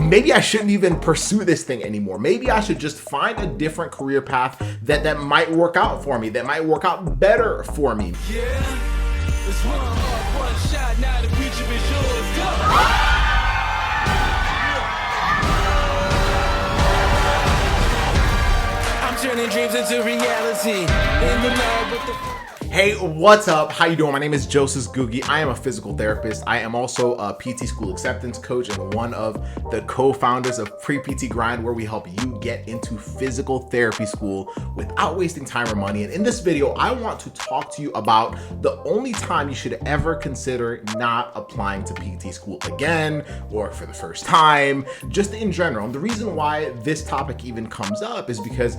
maybe I shouldn't even pursue this thing anymore. Maybe I should just find a different career path that might work out for me, that might work out better for me. Yeah, it's one heart, one shot, now the future is yours. Go! Turning dreams into reality. In the love with the Hey, what's up? How you doing? My name is Joseph Ngugi. I am a physical therapist. I am also a PT school acceptance coach and one of the co-founders of Pre-PT Grind, where we help you get into physical therapy school without wasting time or money. And in this video, I want to talk to you about the only time you should ever consider not applying to PT school again, or for the first time, just in general. And the reason why this topic even comes up is because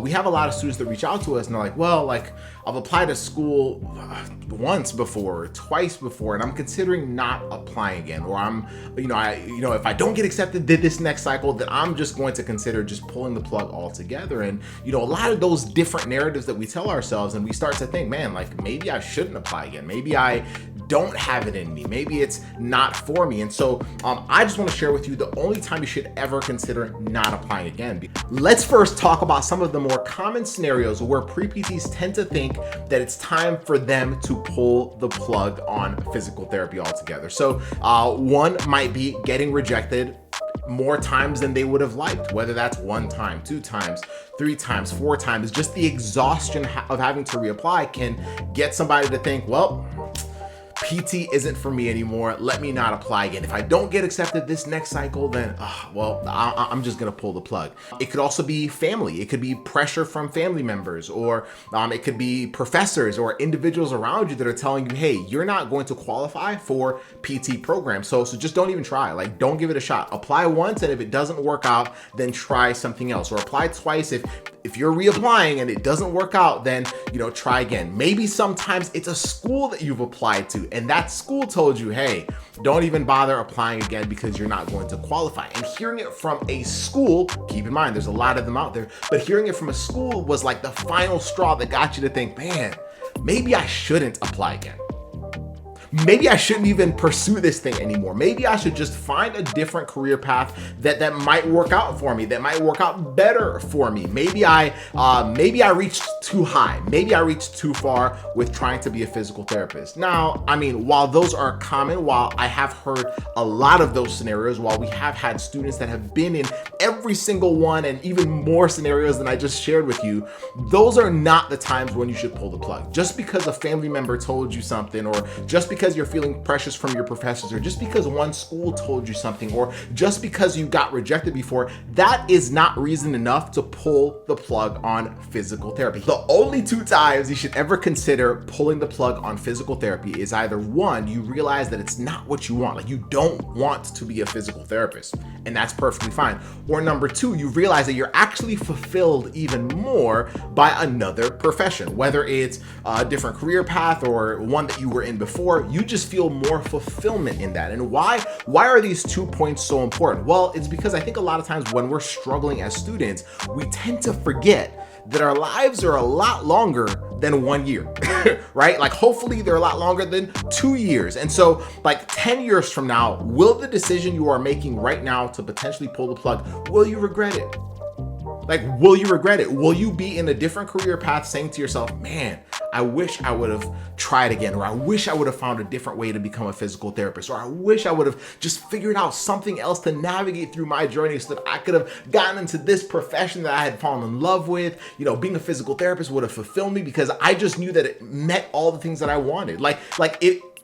we have a lot of students that reach out to us and they're like, well, like, I've applied to school once before, or twice before, and I'm considering not applying again. Or I'm, if I don't get accepted this next cycle, then I'm just going to consider just pulling the plug altogether. And, a lot of those different narratives that we tell ourselves, and we start to think, man, like maybe I shouldn't apply again. Maybe I don't have it in me. Maybe it's not for me. And so I just want to share with you the only time you should ever consider not applying again. Let's first talk about some of the more common scenarios where pre-PTs tend to think that it's time for them to pull the plug on physical therapy altogether. So one might be getting rejected more times than they would have liked, whether that's 1 time, 2 times, 3 times, 4 times. Just the exhaustion of having to reapply can get somebody to think, well, PT isn't for me anymore. Let me not apply again. If I don't get accepted this next cycle, then, I'm just gonna pull the plug. It could also be family. It could be pressure from family members, or it could be professors or individuals around you that are telling you, hey, you're not going to qualify for PT programs. So just don't even try. Like, don't give it a shot. Apply once, and if it doesn't work out, then try something else. Or apply twice. If you're reapplying and it doesn't work out, then, try again. Maybe sometimes it's a school that you've applied to, and that school told you, hey, don't even bother applying again because you're not going to qualify. And hearing it from a school, keep in mind, there's a lot of them out there, but hearing it from a school was like the final straw that got you to think, man, maybe I shouldn't apply again. Maybe I shouldn't even pursue this thing anymore. Maybe I should just find a different career path that might work out for me, that might work out better for me. Maybe I reached too high. Maybe I reached too far with trying to be a physical therapist. Now, while those are common, while I have heard a lot of those scenarios, while we have had students that have been in every single one and even more scenarios than I just shared with you, those are not the times when you should pull the plug. Just because a family member told you something, or just because you're feeling pressures from your professors, or just because one school told you something, or just because you got rejected before, that is not reason enough to pull the plug on physical therapy. The only 2 times you should ever consider pulling the plug on physical therapy is either 1, you realize that it's not what you want, like you don't want to be a physical therapist, and that's perfectly fine. Or number 2, you realize that you're actually fulfilled even more by another profession, whether it's a different career path or one that you were in before. You just feel more fulfillment in that. And why are these 2 points so important? Well, it's because I think a lot of times when we're struggling as students, we tend to forget that our lives are a lot longer than 1 year, right? Like, hopefully they're a lot longer than 2 years. And so, like, 10 years from now, will the decision you are making right now to potentially pull the plug, will you regret it? Like, will you regret it? Will you be in a different career path saying to yourself, man, I wish I would have tried again, or I wish I would have found a different way to become a physical therapist, or I wish I would have just figured out something else to navigate through my journey so that I could have gotten into this profession that I had fallen in love with. Being a physical therapist would have fulfilled me because I just knew that it met all the things that I wanted.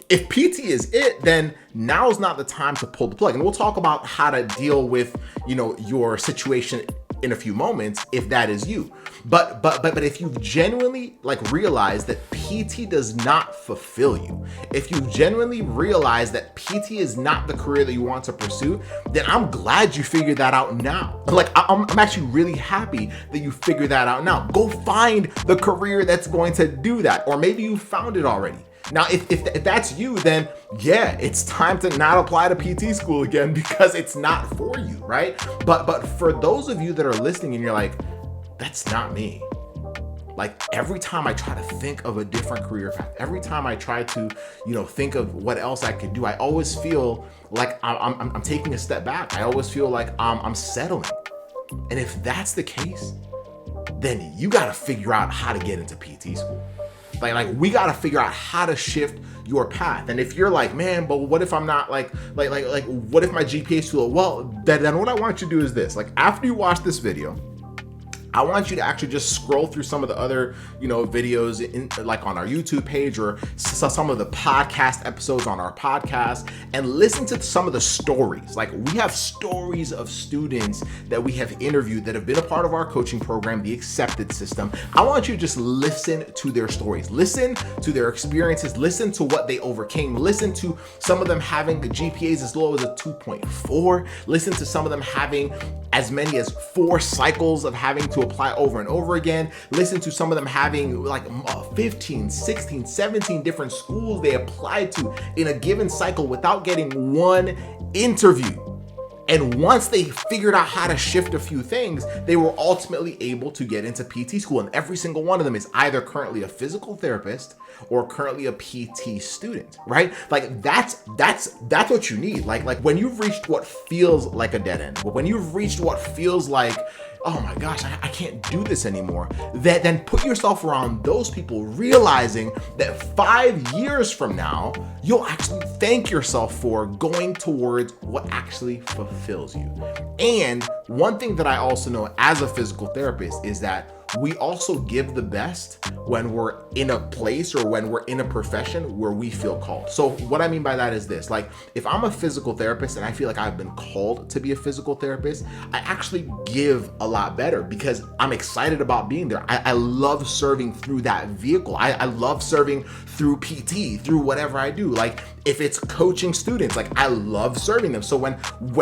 If PT is it, then now's not the time to pull the plug. And we'll talk about how to deal with, your situation in a few moments if that is you. But if you've genuinely realized that PT does not fulfill you, if you genuinely realize that PT is not the career that you want to pursue, then I'm glad you figured that out now. I'm actually really happy that you figured that out now. Go find the career that's going to do that, or maybe you found it already. Now, if that's you, then yeah, it's time to not apply to PT school again because it's not for you, right? But for those of you that are listening and you're like, that's not me. Like every time I try to think of a different career path, every time I try to, think of what else I could do, I always feel like I'm taking a step back. I always feel like I'm settling. And if that's the case, then you got to figure out how to get into PT school. Like we got to figure out how to shift your path. And if you're like, man, but what if I'm not like what if my GPA is too low? Well, then what I want you to do is this. Like after you watch this video, I want you to actually just scroll through some of the other, videos like on our YouTube page or some of the podcast episodes on our podcast and listen to some of the stories. Like we have stories of students that we have interviewed that have been a part of our coaching program, the Accepted System. I want you to just listen to their stories, listen to their experiences, listen to what they overcame, listen to some of them having the GPAs as low as a 2.4, listen to some of them having as many as 4 cycles of having to apply over and over again. Listen to some of them having like 15, 16, 17 different schools they applied to in a given cycle without getting one interview. And once they figured out how to shift a few things, they were ultimately able to get into PT school. And every single one of them is either currently a physical therapist or currently a PT student, right? Like that's what you need. Like when you've reached what feels like a dead end, when you've reached what feels like, oh my gosh, I can't do this anymore, then put yourself around those people, realizing that 5 years from now, you'll actually thank yourself for going towards what actually fulfills you. And one thing that I also know as a physical therapist is that we also give the best when we're in a place or when we're in a profession where we feel called. So what I mean by that is this, like if I'm a physical therapist and I feel like I've been called to be a physical therapist, I actually give a lot better because I'm excited about being there. I love serving through that vehicle. I love serving through PT, through whatever I do. Like if it's coaching students, like I love serving them. So when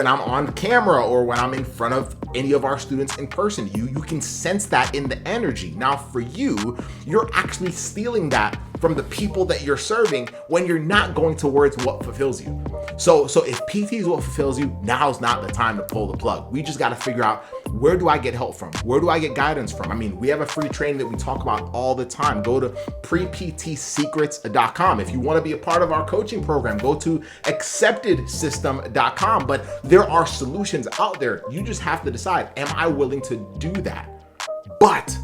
I'm on camera or when I'm in front of any of our students in person, you can sense that in the energy. Now for you, you're actually stealing that from the people that you're serving when you're not going towards what fulfills you. So if PT is what fulfills you, now's not the time to pull the plug. We just got to figure out, where do I get help from? Where do I get guidance from? I mean, we have a free training that we talk about all the time. Go to preptsecrets.com. If you want to be a part of our coaching program, go to acceptedsystem.com. But there are solutions out there. You just have to decide, am I willing to do that? But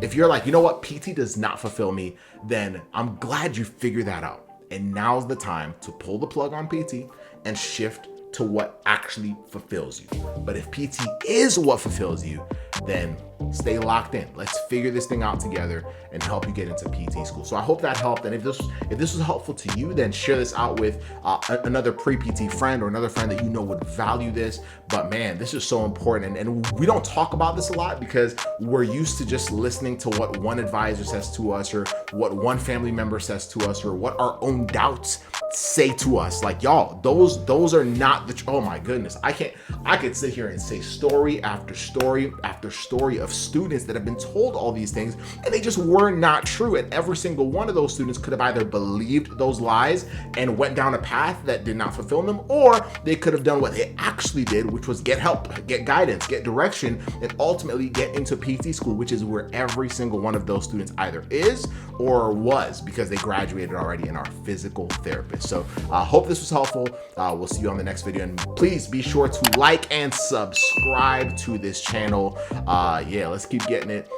if you're like, you know what, PT does not fulfill me, then I'm glad you figured that out. And now's the time to pull the plug on PT and shift to what actually fulfills you. But if PT is what fulfills you, then stay locked in. Let's figure this thing out together and help you get into PT school. So I hope that helped. And if this was helpful to you, then share this out with another pre-PT friend or another friend that you know would value this. But man, this is so important. And we don't talk about this a lot because we're used to just listening to what one advisor says to us or what one family member says to us or what our own doubts say to us. Like, y'all, those are not the, oh my goodness. I could sit here and say story after story after story of students that have been told all these things and they just were not true. And every single one of those students could have either believed those lies and went down a path that did not fulfill them, or they could have done what they actually did, which was get help, get guidance, get direction, and ultimately get into PT school, which is where every single one of those students either is or was because they graduated already and are physical therapists. So I hope this was helpful. We'll see you on the next video. And please be sure to like and subscribe to this channel. Yeah, let's keep getting it.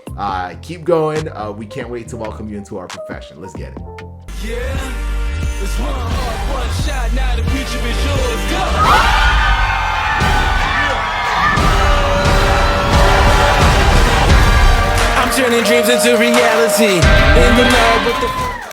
Keep going. We can't wait to welcome you into our profession. Let's get it. Yeah, it's one heart, one shot. Now the future is yours. Go! I'm turning dreams into reality. In the lab with the